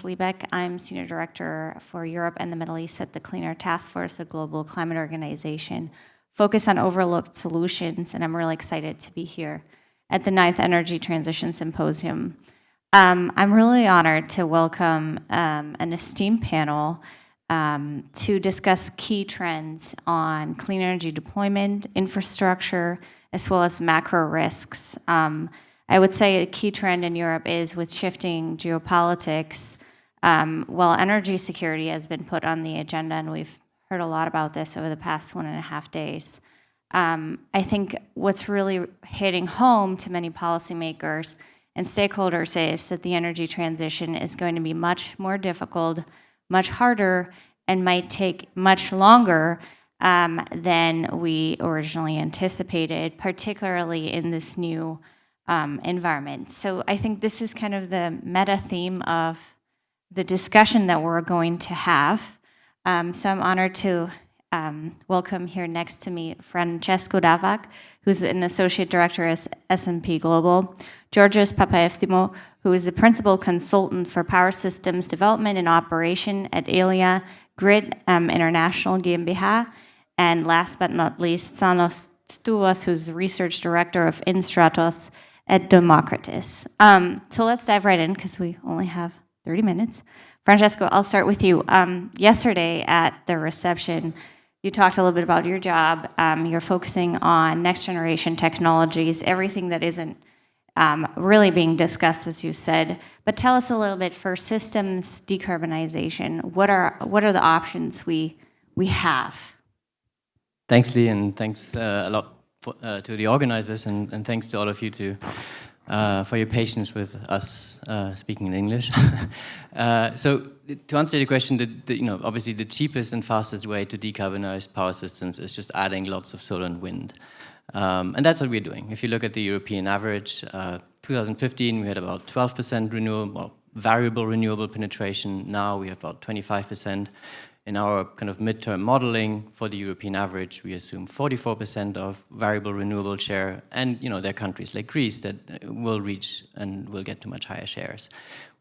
Beck. I'm Senior Director for Europe and the Middle East at the Clean Air Task Force, a global climate organization focused on overlooked solutions, and I'm really excited to be here at the 9th Energy Transition Symposium. I'm really honored to welcome an esteemed panel to discuss key trends on clean energy deployment, infrastructure, as well as macro risks. I would say a key trend in Europe is with shifting geopolitics. While energy security has been put on the agenda, and we've heard a lot about this over the past 1.5 days, I think what's really hitting home to many policymakers and stakeholders is that the energy transition is going to be much more difficult, much harder, and might take much longer than we originally anticipated, particularly in this new environment. So I think this is kind of the meta theme of the discussion that we're going to have. So I'm honored to welcome here next to me Francesco, who's an Associate Director at S&P Global Georgios Papaefthymiou, who is the Principal Consultant for Power Systems Development and Operation at Elia, Grid International GmbH, and last but not least, Stubos, who's the Research Director of INRASTES at Demokritos. So let's dive right in, because we only have 30 minutes. Francesco, I'll start with you. Yesterday at the reception, you talked a little bit about your job. You're focusing on next generation technologies, everything that isn't really being discussed, as you said. But tell us a little bit for systems decarbonization. What are the options we have? Thanks, Lee, and thanks a lot to the organizers, and thanks to all of you for your patience with us speaking in English. So to answer your question, obviously the cheapest and fastest way to decarbonize power systems is just adding lots of solar and wind. And that's what we're doing. If you look at the European average, 2015 we had about 12% variable renewable penetration. Now we have about 25%. In our kind of midterm modeling for the European average, we assume 44% of variable renewable share, and there are countries like Greece that will reach and will get to much higher shares.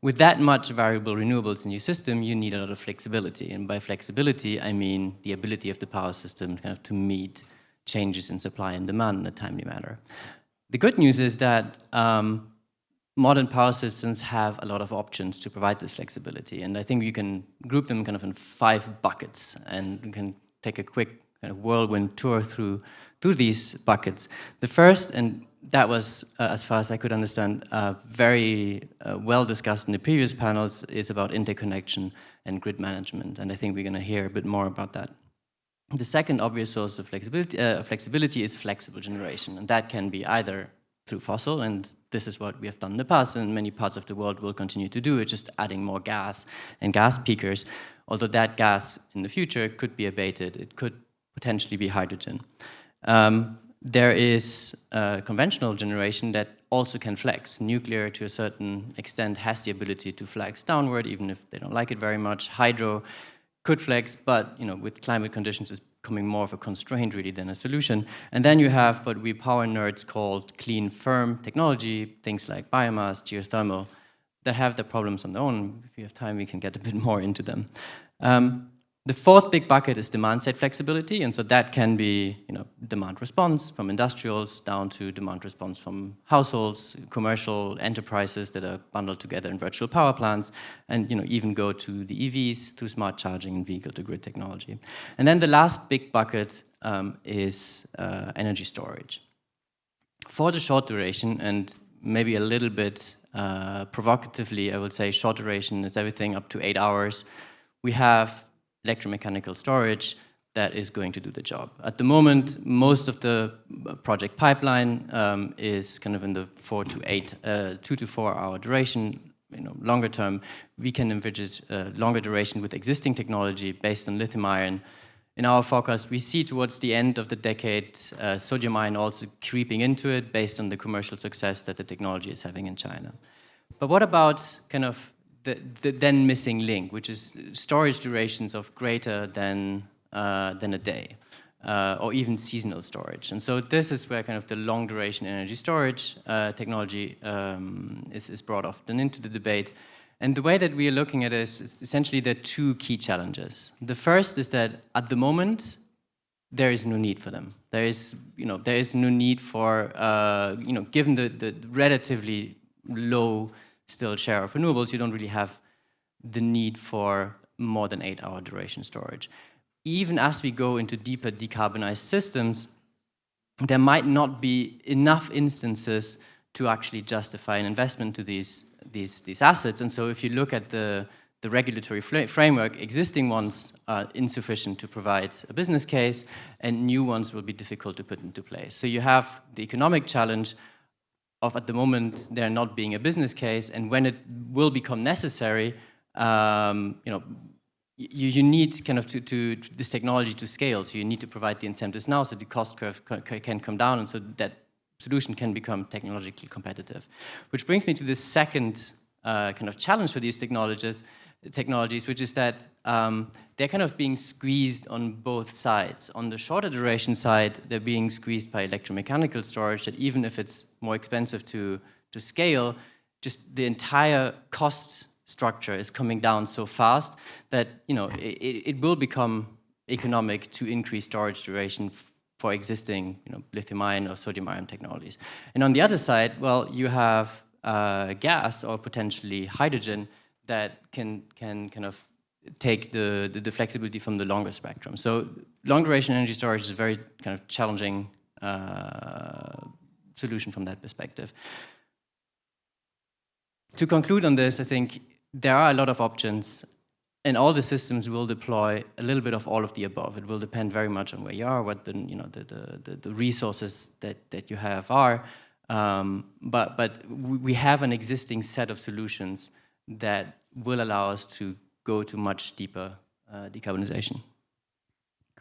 With that much variable renewables in your system, you need a lot of flexibility, and by flexibility, I mean the ability of the power system kind of to meet changes in supply and demand in a timely manner. The good news is that modern power systems have a lot of options to provide this flexibility, and I think you can group them kind of in 5 buckets, and you can take a quick kind of whirlwind tour through these buckets. The first, and that was, as far as I could understand, very well discussed in the previous panels, is about interconnection and grid management, and I think we're going to hear a bit more about that. The second obvious source of flexibility is flexible generation, and that can be either through fossil, and this is what we have done in the past, and many parts of the world will continue to do. It's just adding more gas and gas peakers, although that gas in the future could be abated. It could potentially be hydrogen. There is conventional generation that also can flex. Nuclear, to a certain extent, has the ability to flex downward, even if they don't like it very much. Hydro could flex, but with climate conditions, it's becoming more of a constraint really than a solution. And then you have what we power nerds called clean firm technology, things like biomass, geothermal, that have their problems on their own. If you have time, we can get a bit more into them. The fourth big bucket is demand-side flexibility, and so that can be demand response from industrials down to demand response from households, commercial enterprises that are bundled together in virtual power plants, and even go to the EVs through smart charging and vehicle-to-grid technology. And then the last big bucket is energy storage. For the short duration, and maybe a little bit provocatively, I would say short duration is everything up to 8 hours. We have electromechanical storage that is going to do the job. At the moment, most of the project pipeline is kind of in the 2 to 4 hour duration. Longer term, we can envisage longer duration with existing technology based on lithium ion. In our forecast, we see towards the end of the decade sodium ion also creeping into it based on the commercial success that the technology is having in China. But what about kind of the then missing link, which is storage durations of greater than a day, or even seasonal storage. And so this is where kind of the long duration energy storage technology is brought often into the debate. And the way that we are looking at it is essentially there are two key challenges. The first is that at the moment, there is no need for them. There is no need for, given the relatively low still share of renewables, you don't really have the need for more than 8-hour duration storage. Even as we go into deeper decarbonized systems, there might not be enough instances to actually justify an investment to these assets. And so if you look at the regulatory framework, existing ones are insufficient to provide a business case, and new ones will be difficult to put into place. So you have the economic challenge of, at the moment, there not being a business case, and when it will become necessary, you need kind of to this technology to scale. So you need to provide the incentives now, so the cost curve can come down, and so that solution can become technologically competitive. Which brings me to the second kind of challenge for these technologies, which is that they're kind of being squeezed on both sides. On the shorter duration side, they're being squeezed by electromechanical storage, that even if it's more expensive to scale, just the entire cost structure is coming down so fast that it will become economic to increase storage duration for existing lithium-ion or sodium-ion technologies. And on the other side, well, you have gas or potentially hydrogen that can kind of take the flexibility from the longer spectrum. So long-duration energy storage is a very kind of challenging solution from that perspective. To conclude on this, I think there are a lot of options, and all the systems will deploy a little bit of all of the above. It will depend very much on where you are, what the resources that you have are. But we have an existing set of solutions that will allow us to go to much deeper decarbonization.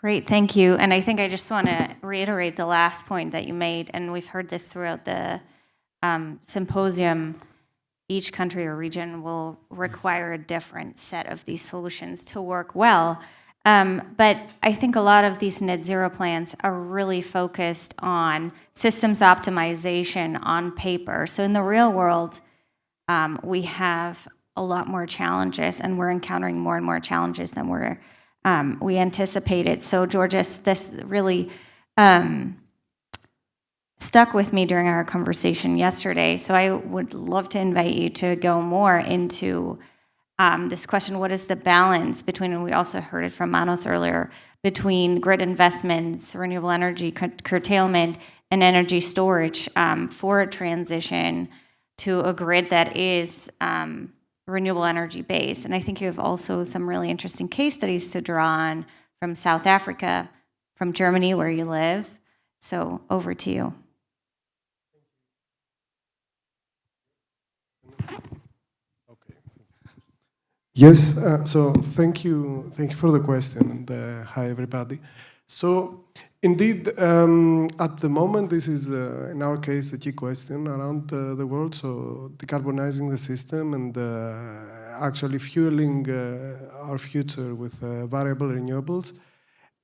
Great, thank you. And I think I just want to reiterate the last point that you made, and we've heard this throughout the symposium. Each country or region will require a different set of these solutions to work well. But I think a lot of these net zero plans are really focused on systems optimization on paper. So in the real world, we have a lot more challenges, and we're encountering more and more challenges than we anticipated. So Georgios, this really stuck with me during our conversation yesterday. So I would love to invite you to go more into this question: what is the balance between, and we also heard it from Manos earlier, between grid investments, renewable energy curtailment, and energy storage for a transition to a grid that is renewable energy based? And I think you have also some really interesting case studies to draw on from South Africa, from Germany, where you live. So over to you. Yes, so thank you for the question, and hi everybody. So indeed, at the moment, this is, in our case, the key question around the world, so decarbonizing the system and actually fueling our future with variable renewables.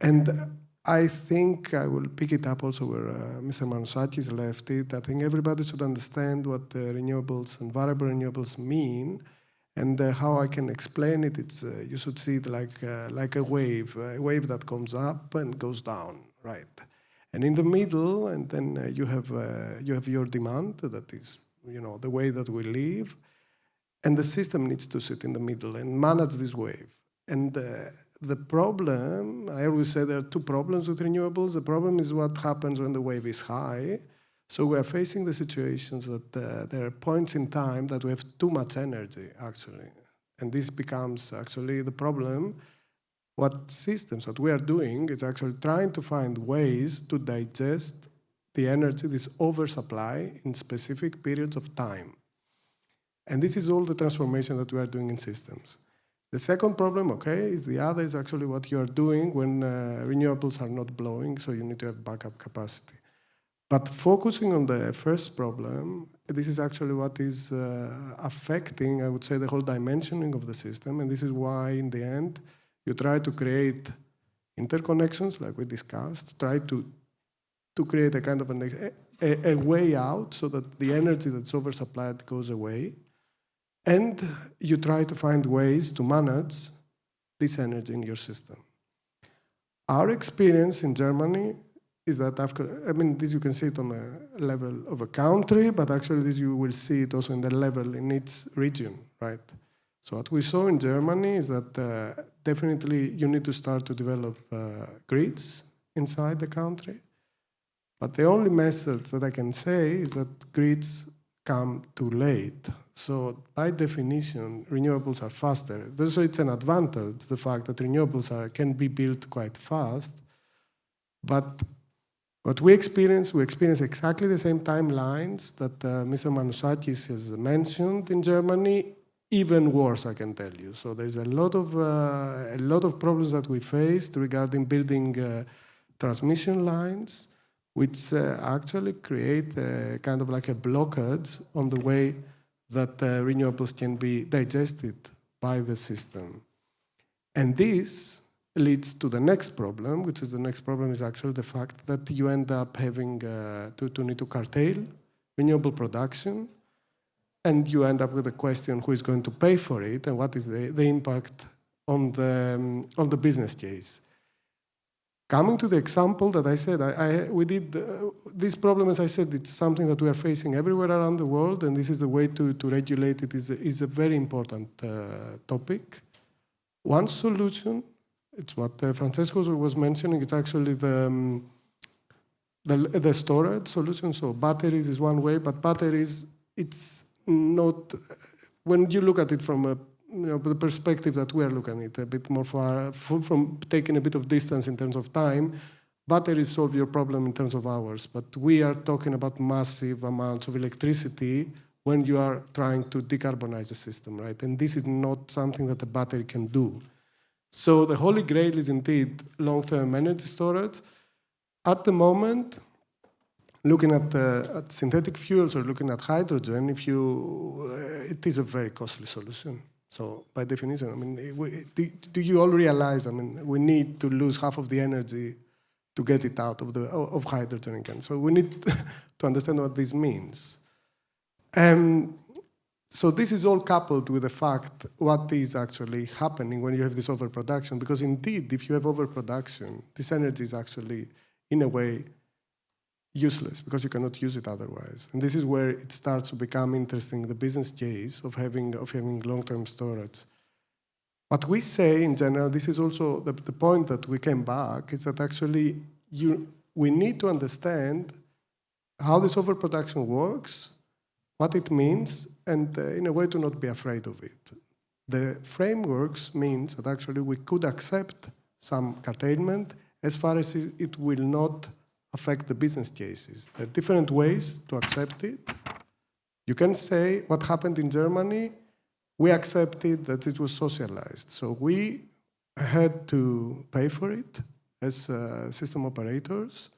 And I think I will pick it up also where Mr. Manoussakis left it. I think everybody should understand what renewables and variable renewables mean. And how I can explain it, it's you should see it like a wave that comes up and goes down, right? And in the middle, and then you have your demand, that is the way that we live, and the system needs to sit in the middle and manage this wave. And the problem, I always say there are two problems with renewables. The problem is what happens when the wave is high. So we are facing the situations that there are points in time that we have too much energy, actually. And this becomes actually the problem. What we are doing is actually trying to find ways to digest the energy, this oversupply, in specific periods of time. And this is all the transformation that we are doing in systems. The second problem, is actually what you are doing when renewables are not blowing, so you need to have backup capacity. But focusing on the first problem, this is actually what is affecting, I would say, the whole dimensioning of the system. And this is why, in the end, you try to create interconnections, like we discussed, try to create a kind of a way out so that the energy that's oversupplied goes away. and you try to find ways to manage this energy in your system. Our experience in Germany is that this you can see it on a level of a country, but actually this you will see it also in the level in its region, right? So what we saw in Germany is that definitely you need to start to develop grids inside the country. But the only message that I can say is that grids come too late. So by definition, renewables are faster. So it's an advantage, the fact that renewables can be built quite fast. But what we experience exactly the same timelines that Mr. Manusakis has mentioned in Germany, even worse, I can tell you. So there's a lot of problems that we faced regarding building transmission lines, which actually create kind of like a blockage on the way that renewables can be digested by the system. And this leads to the next problem, which is the next problem is actually the fact that you end up having to need to curtail renewable production, and you end up with the question who is going to pay for it and what is the impact on the business case. Coming to the example that I said, we did this problem, as I said, it's something that we are facing everywhere around the world, and this is the way to regulate it is a very important topic. One solution, it's what Francesco was mentioning, it's actually the storage solution. So batteries is one way, but batteries, it's not, when you look at it from the perspective that we are looking at, a bit more far from taking a bit of distance in terms of time, batteries solve your problem in terms of hours. But we are talking about massive amounts of electricity when you are trying to decarbonize the system, right? And this is not something that a battery can do. So the holy grail is indeed long-term energy storage. At the moment, looking at synthetic fuels or looking at hydrogen, it is a very costly solution. So by definition, do you all realize, we need to lose half of the energy to get it out of hydrogen again. So we need to understand what this means. So this is all coupled with the fact what is actually happening when you have this overproduction, because indeed, if you have overproduction, this energy is actually, in a way, useless because you cannot use it otherwise. And this is where it starts to become interesting, the business case of having long-term storage. What we say in general, this is also the point that we came back, is that actually we need to understand how this overproduction works, what it means, and in a way to not be afraid of it. The frameworks means that actually we could accept some curtailment as far as it will not affect the business cases. There are different ways to accept it. You can say what happened in Germany, we accepted that it was socialized. So we had to pay for it as system operators.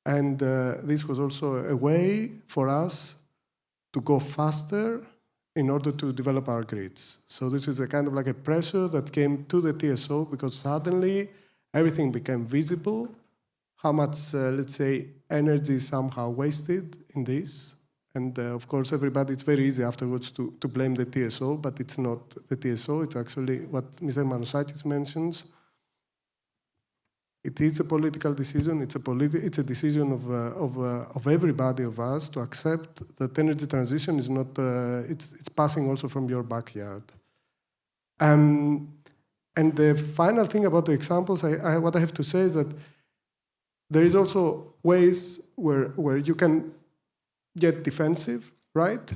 And this was also a way for us to go faster in order to develop our grids. So this is a kind of like a pressure that came to the TSO because suddenly everything became visible. How much, let's say, energy is somehow wasted in this. And of course, everybody, it's very easy afterwards to blame the TSO, but it's not the TSO, it's actually what Mr. Manusakis mentions. It is a political decision, it's a decision of everybody of us to accept that energy transition is not, it's passing also from your backyard. And the final thing about the examples, what I have to say is that there is also ways where you can get defensive, right?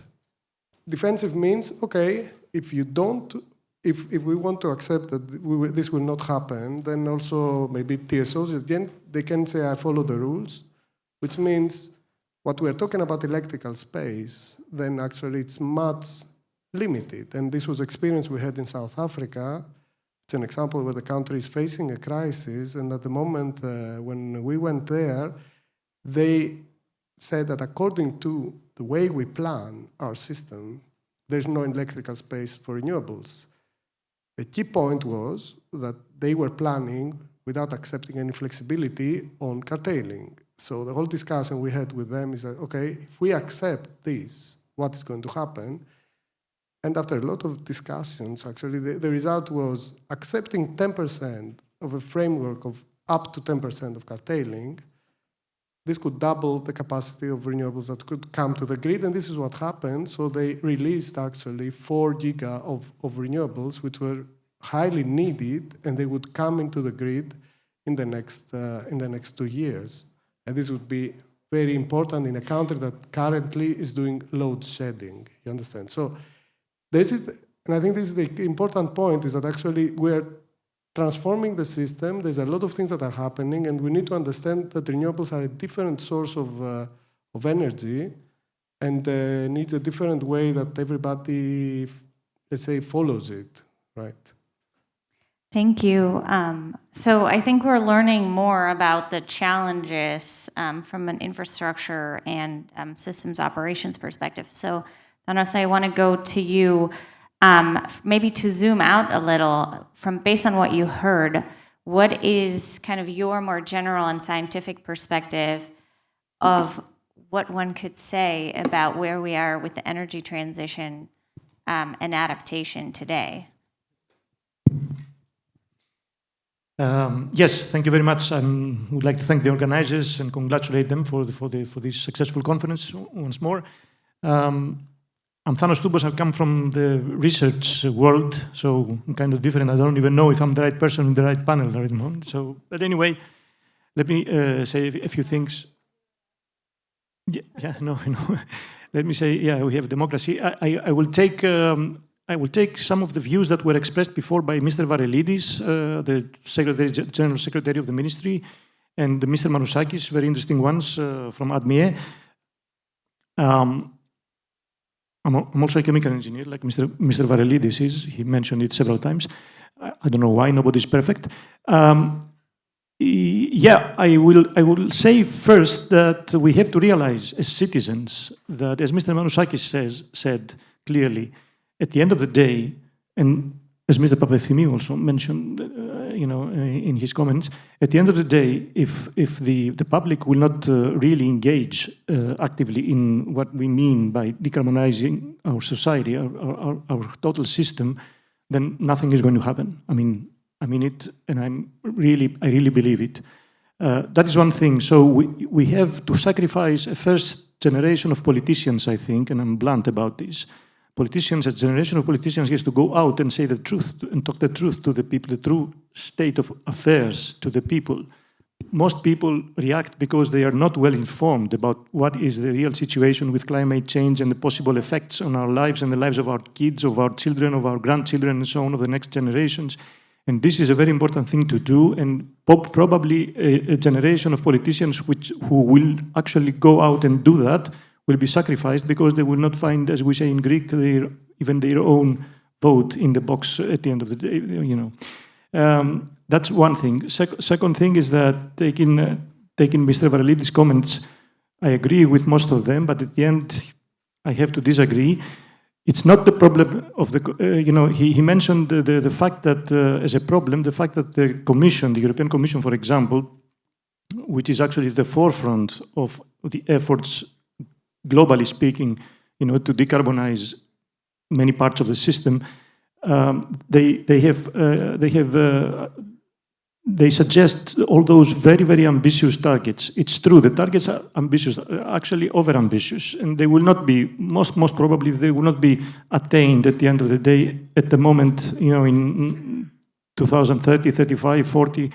Defensive means, okay, if we want to accept that this will not happen, then also maybe TSOs, again, they can say, I follow the rules, which means what we're talking about electrical space, then actually it's much limited. And this was experience we had in South Africa. It's an example where the country is facing a crisis, and at the moment when we went there, they said that according to the way we plan our system, there's no electrical space for renewables. The key point was that they were planning without accepting any flexibility on curtailing. So the whole discussion we had with them is that, okay, if we accept this, what is going to happen? And after a lot of discussions, actually, the result was accepting 10% of a framework of up to 10% of curtailing. This could double the capacity of renewables that could come to the grid, and this is what happened. So they released actually 4 giga of renewables, which were highly needed, and they would come into the grid in the next 2 years. And this would be very important in a country that currently is doing load shedding. You understand? So this is, and I think this is the important point, is that actually we're transforming the system. There's a lot of things that are happening, and we need to understand that renewables are a different source of energy, and needs a different way that everybody, let's say, follows it, right? Thank you. So I think we're learning more about the challenges from an infrastructure and systems operations perspective. So, Athanasios, I want to go to you, maybe to zoom out a little, based on what you heard, what is kind of your more general and scientific perspective of what one could say about where we are with the energy transition and adaptation today? Yes, thank you very much. I would like to thank the organizers and congratulate them for this successful conference once more. I'm Stubos. I come from the research world, so I'm kind of different. I don't even know if I'm the right person in the right panel at the moment. So, but anyway, let me say a few things. Yeah, no. Let me say, yeah, we have democracy. I will take some of the views that were expressed before by Mr. Varelidis, the General Secretary of the Ministry, and Mr. Manousakis, very interesting ones from ADMIE. I'm also a chemical engineer, like Mr. Varelidis is. He mentioned it several times. I don't know why, nobody's perfect. Yeah, I will say first that we have to realize as citizens that, as Mr. Manousakis said clearly, at the end of the day, and as Mr. Papaefthymiou also mentioned, in his comments, at the end of the day, if the public will not really engage actively in what we mean by decarbonizing our society, our total system, then nothing is going to happen. I mean it, and I really believe it. That is one thing. So we have to sacrifice a first generation of politicians, I think, and I'm blunt about this. Politicians, a generation of politicians has to go out and say the truth and talk the truth to the people, the true state of affairs to the people. Most people react because they are not well informed about what is the real situation with climate change and the possible effects on our lives and the lives of our kids, of our children, of our grandchildren, and so on, of the next generations. And this is a very important thing to do, and probably a generation of politicians who will actually go out and do that will be sacrificed because they will not find, as we say in Greek, even their own vote in the box at the end of the day. That's one thing. Second thing is that taking Mr. Varelidis' comments, I agree with most of them, but at the end, I have to disagree. It's not the problem of the, he mentioned the fact that, as a problem, the fact that the Commission, the European Commission, for example, which is actually the forefront of the efforts, globally speaking, to decarbonize many parts of the system, they suggest all those very, very ambitious targets. It's true, the targets are ambitious, actually over-ambitious, and they will not be, most probably, they will not be attained at the end of the day, at the moment, in 2030, 35, 40,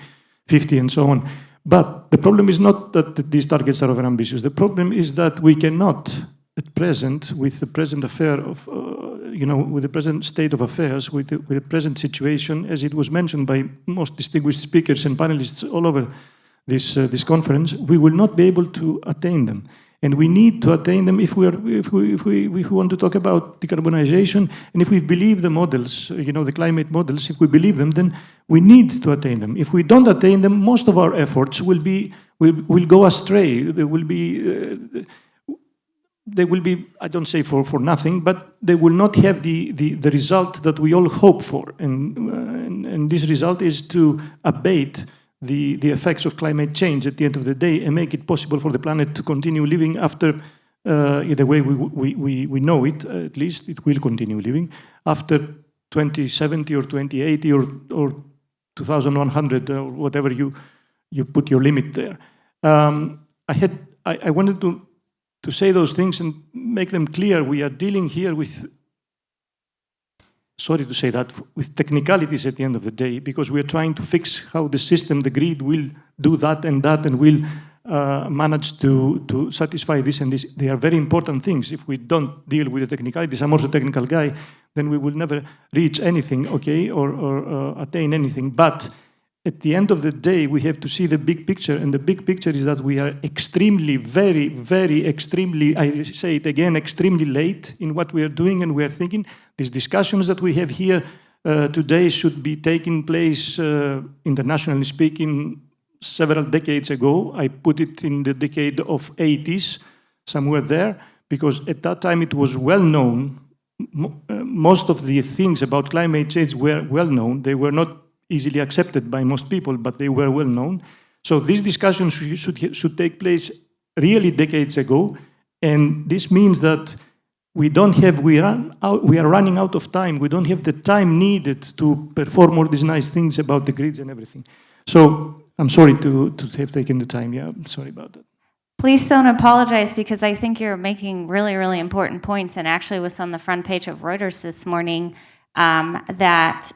50, and so on. But the problem is not that these targets are over-ambitious. The problem is that we cannot, at present, with the present affair of, with the present state of affairs, with the present situation, as it was mentioned by most distinguished speakers and panelists all over this conference, we will not be able to attain them. And we need to attain them if we want to talk about decarbonization, and if we believe the models, the climate models, if we believe them, then we need to attain them. If we don't attain them, most of our efforts will go astray. They will be, I don't say for nothing, but they will not have the result that we all hope for. And this result is to abate the effects of climate change at the end of the day and make it possible for the planet to continue living after the way we know it, at least it will continue living. After 2070 or 2080 or 2100 or whatever you put your limit there. I wanted to say those things and make them clear. We are dealing here with, sorry to say that, with technicalities at the end of the day, because we are trying to fix how the system, the grid, will do that and will manage to satisfy this and this. They are very important things. If we don't deal with the technicalities, I'm also a technical guy, then we will never reach anything, okay, or attain anything. But at the end of the day, we have to see the big picture, and the big picture is that we are extremely, very extremely, I say it again, extremely late in what we are doing and we are thinking. These discussions that we have here today should be taking place, internationally speaking, several decades ago. I put it in the decade of 80s, somewhere there, because at that time it was well known. Most of the things about climate change were well known. They were not easily accepted by most people, but they were well known. So these discussions should take place really decades ago, and this means that we are running out of time. We don't have the time needed to perform all these nice things about the grids and everything. So I'm sorry to have taken the time. Yeah, I'm sorry about that. Please don't apologize, because I think you're making really, really important points, and actually was on the front page of Reuters this morning that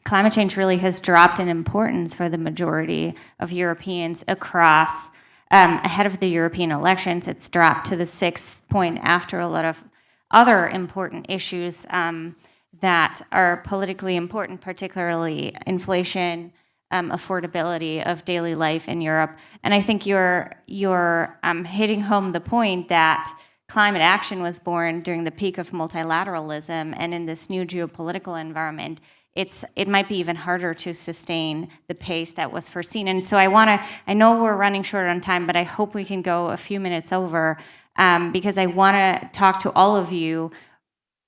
climate change really has dropped in importance for the majority of Europeans across, ahead of the European elections. It's dropped to the 6th point after a lot of other important issues that are politically important, particularly inflation, affordability of daily life in Europe. And I think you're hitting home the point that climate action was born during the peak of multilateralism, and in this new geopolitical environment, it might be even harder to sustain the pace that was foreseen. And so I know we're running short on time, but I hope we can go a few minutes over, because I want to talk to all of you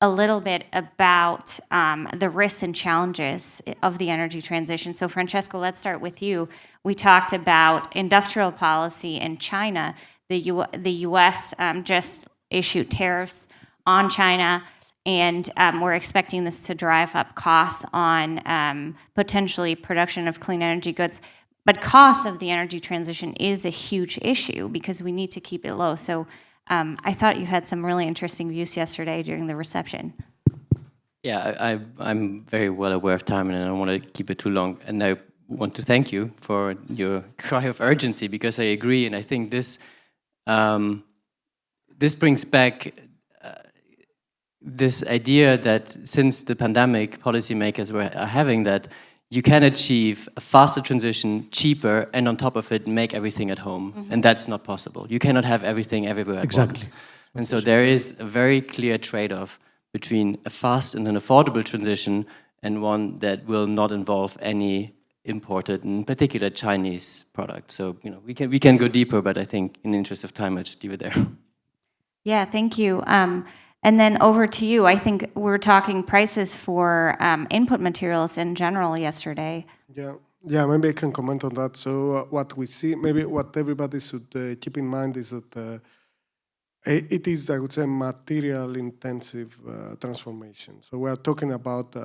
a little bit about the risks and challenges of the energy transition. So Francesco, let's start with you. We talked about industrial policy in China. The US just issued tariffs on China, and we're expecting this to drive up costs on potentially production of clean energy goods. But cost of the energy transition is a huge issue because we need to keep it low. So I thought you had some really interesting views yesterday during the reception. Yeah, I'm very well aware of time, and I don't want to keep it too long. And I want to thank you for your cry of urgency, because I agree, and I think this this brings back this idea that since the pandemic, policymakers are having that you can achieve a faster transition, cheaper, and on top of it, make everything at home. Mm-hmm. And that's not possible. You cannot have everything everywhere at once. And so there is a very clear trade-off between a fast and an affordable transition and one that will not involve any imported, in particular Chinese products. So we can go deeper, but I think in the interest of time, I just leave it there. Yeah, thank you. And then over to you. I think we're talking prices for input materials in general yesterday. Yeah, maybe I can comment on that. So what we see, maybe what everybody should keep in mind is that it is, I would say, material-intensive transformation. So we are talking about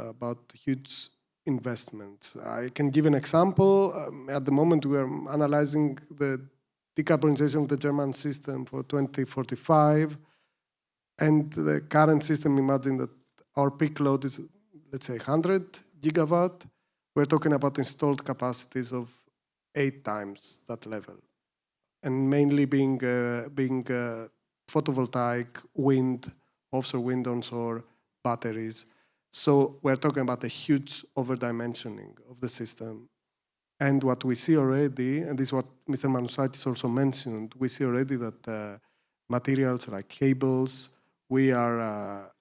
huge investments. I can give an example. At the moment, we are analyzing the decarbonization of the German system for 2045. And the current system, imagine that our peak load is, let's say, 100 gigawatt. We're talking about installed capacities of 8 times that level. And mainly being photovoltaic, wind, offshore wind, onshore, batteries. So we're talking about a huge overdimensioning of the system. And what we see already, and this is what Mr. Manouchakis also mentioned, we see already that materials like cables, we are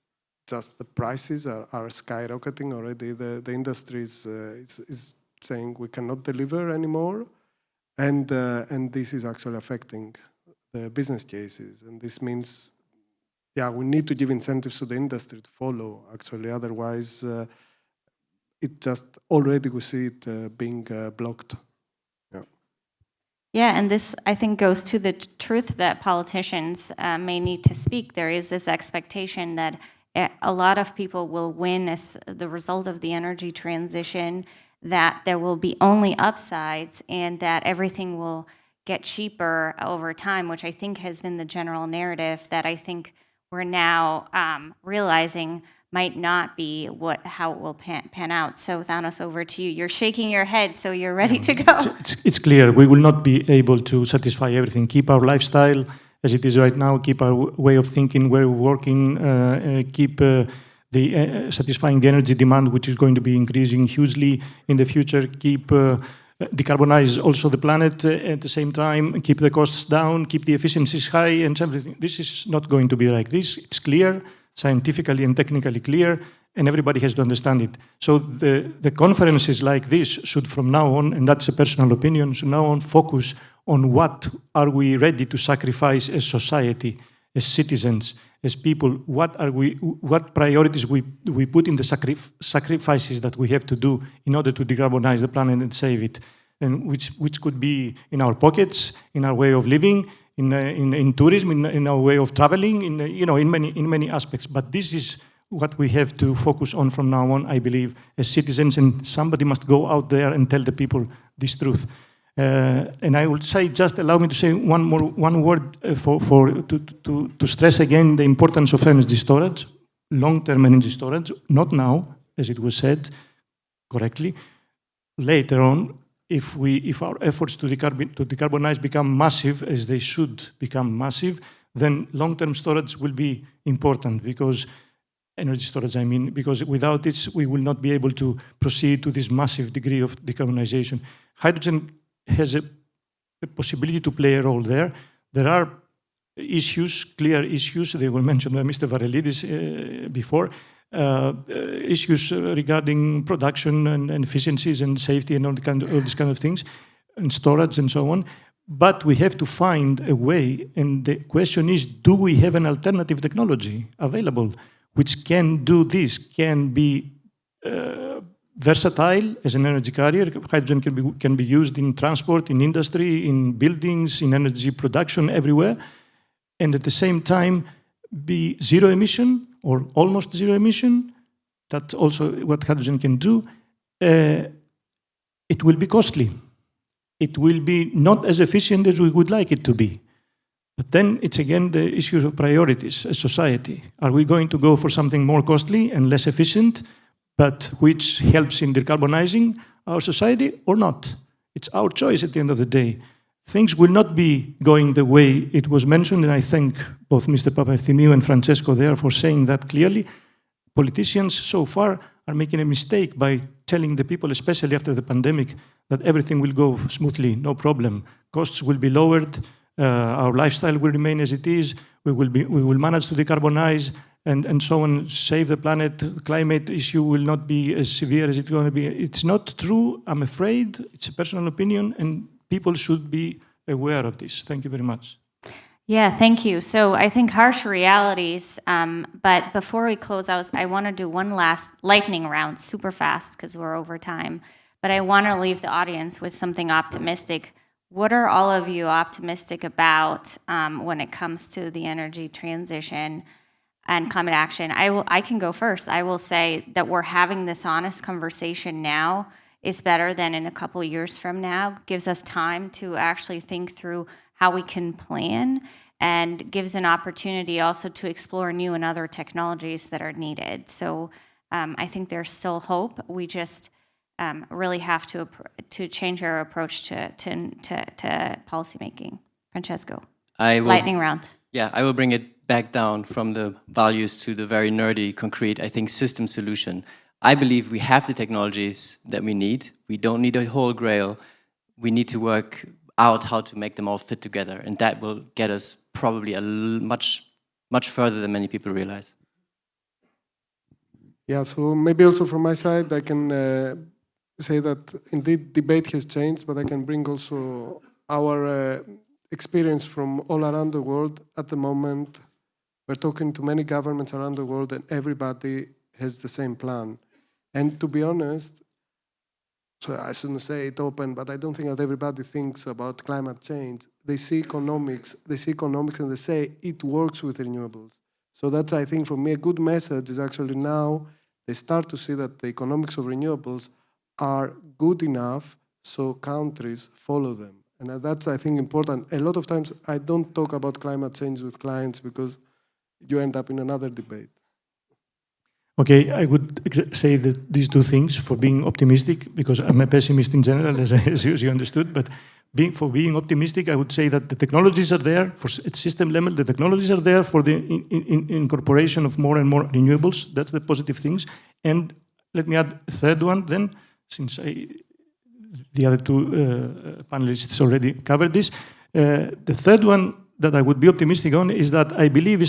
just the prices are skyrocketing already. The industry is saying we cannot deliver anymore, and this is actually affecting the business cases. And this means, yeah, we need to give incentives to the industry to follow. Actually, otherwise, it just already we see it being blocked. Yeah. Yeah, and this, I think, goes to the truth that politicians may need to speak. There is this expectation that a lot of people will win as the result of the energy transition, that there will be only upsides, and that everything will get cheaper over time, which I think has been the general narrative that I think we're now realizing might not be how it will pan out. So Thanos, over to you. You're shaking your head, so you're ready to go. It's clear we will not be able to satisfy everything. Keep our lifestyle as it is right now, keep our way of thinking, way of working, keep satisfying the energy demand, which is going to be increasing hugely in the future, keep decarbonize also the planet at the same time, keep the costs down, keep the efficiencies high and everything. This is not going to be like this. It's clear, scientifically and technically clear, and everybody has to understand it. So the conferences like this should from now on, and that's a personal opinion, should now on focus on what are we ready to sacrifice as society, as citizens, as people, what priorities we put in the sacrifices that we have to do in order to decarbonize the planet and save it, and which could be in our pockets, in our way of living, in tourism, in our way of traveling, in many aspects. But this is what we have to focus on from now on, I believe, as citizens, and somebody must go out there and tell the people this truth. And I would say, just allow me to say one word to stress again the importance of energy storage, long-term energy storage, not now, as it was said correctly. Later on, if our efforts to decarbonize become massive, as they should become massive, then long-term storage will be important, because energy storage, I mean, because without it, we will not be able to proceed to this massive degree of decarbonization. Hydrogen has a possibility to play a role there. There are issues, clear issues, they were mentioned by Mr. Varelidis before, issues regarding production and efficiencies and safety and all these kind of things, and storage and so on. But we have to find a way, and the question is, do we have an alternative technology available which can do this, can be versatile as an energy carrier? Hydrogen can be used in transport, in industry, in buildings, in energy production, everywhere, and at the same time be zero emission or almost zero emission. That's also what hydrogen can do. It will be costly. It will be not as efficient as we would like it to be. But then it's again the issue of priorities as society. Are we going to go for something more costly and less efficient, but which helps in decarbonizing our society, or not? It's our choice at the end of the day. Things will not be going the way it was mentioned, and I thank both Mr. Papaefthymiou and Francesco there for saying that clearly. Politicians so far are making a mistake by telling the people, especially after the pandemic, that everything will go smoothly, no problem. Costs will be lowered, our lifestyle will remain as it is, we will manage to decarbonize, and so on, save the planet. The climate issue will not be as severe as it's going to be. It's not true, I'm afraid. It's a personal opinion, and people should be aware of this. Thank you very much. Yeah, thank you. So I think harsh realities, but before we close out, I want to do one last lightning round, super fast, because we're over time. But I want to leave the audience with something optimistic. What are all of you optimistic about when it comes to the energy transition and climate action? I can go first. I will say that we're having this honest conversation now is better than in a couple of years from now. Gives us time to actually think through how we can plan, and gives an opportunity also to explore new and other technologies that are needed. So I think there's still hope. We just really have to change our approach to policymaking. Francesco, lightning round. Yeah, I will bring it back down from the values to the very nerdy, concrete, I think, system solution. I believe we have the technologies that we need. We don't need a whole grail. We need to work out how to make them all fit together, and that will get us probably much further than many people realize. Yeah, so maybe also from my side, I can say that indeed debate has changed, but I can bring also our experience from all around the world. At the moment, we're talking to many governments around the world, and everybody has the same plan. And to be honest, so I shouldn't say it open, but I don't think that everybody thinks about climate change. They see economics, and they say it works with renewables. So that's, I think, for me, a good message is actually now they start to see that the economics of renewables are good enough so countries follow them. And that's, I think, important. A lot of times I don't talk about climate change with clients because you end up in another debate. Okay, I would say that these two things for being optimistic, because I'm a pessimist in general, as you understood, but for being optimistic, I would say that the technologies are there at system level. The technologies are there for the incorporation of more and more renewables. That's the positive things. And let me add a third one then, since the other two panelists already covered this. The third one that I would be optimistic on is that I believe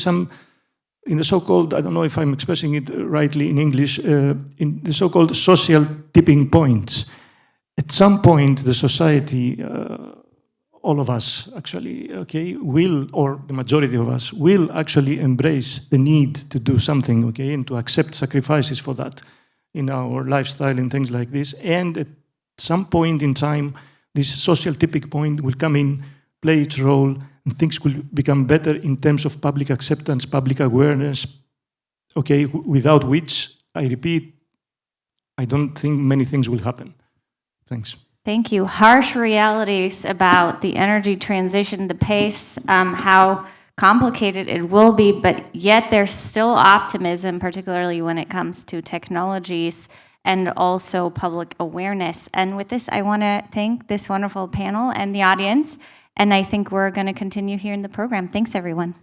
in the so-called, I don't know if I'm expressing it rightly in English, in the so-called social tipping points. At some point, the society, all of us actually, okay, will, or the majority of us, will actually embrace the need to do something, okay, and to accept sacrifices for that in our lifestyle and things like this. And at some point in time, this social tipping point will come in, play its role, and things will become better in terms of public acceptance, public awareness, okay, without which, I repeat, I don't think many things will happen. Thanks. Thank you. Harsh realities about the energy transition, the pace, how complicated it will be, but yet there's still optimism, particularly when it comes to technologies and also public awareness. And with this, I want to thank this wonderful panel and the audience. And I think we're going to continue here in the program. Thanks, everyone.